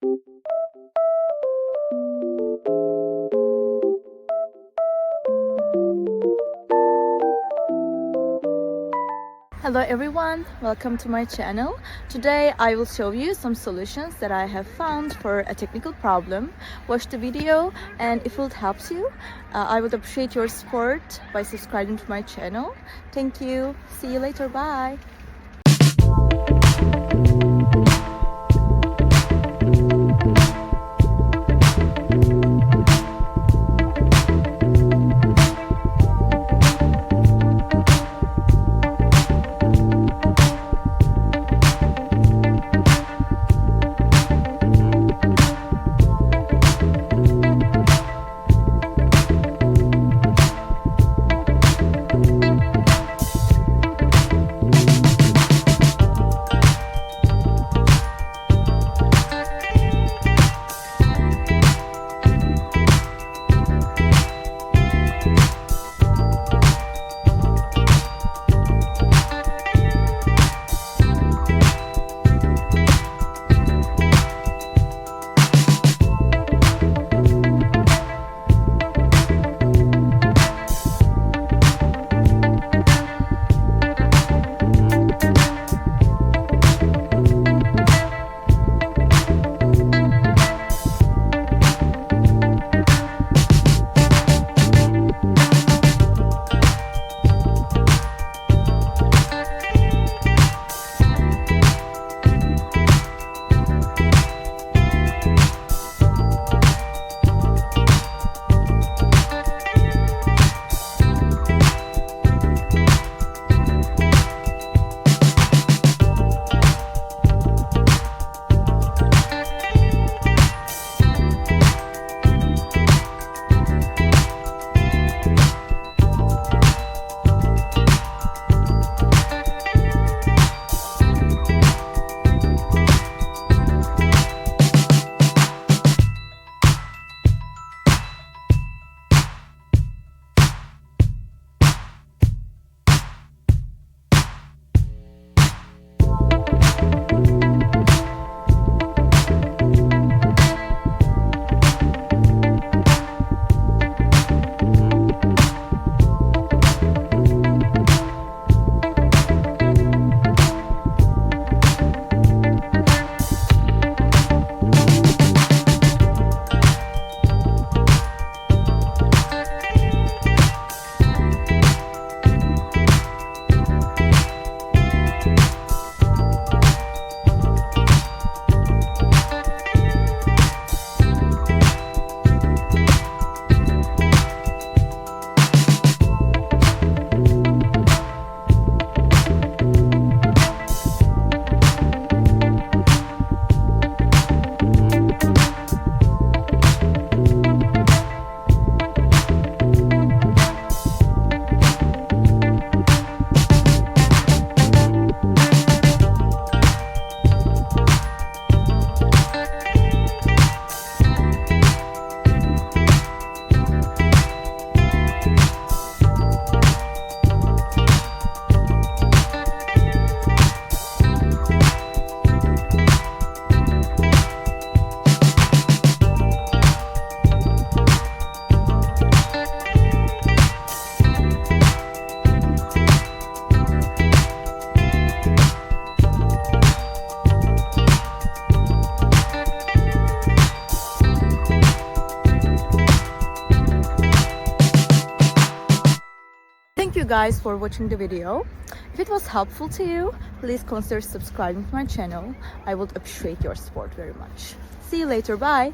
Hello everyone, welcome to my channel. Today I will show you some solutions that I have found for a technical problem. Watch the video, and if it helps you, I would appreciate your support by subscribing to my channel. Thank you. See you later. Bye. Thank you guys for watching the video. If it was helpful to you, please consider subscribing to my channel. I would appreciate your support very much. See you later. Bye.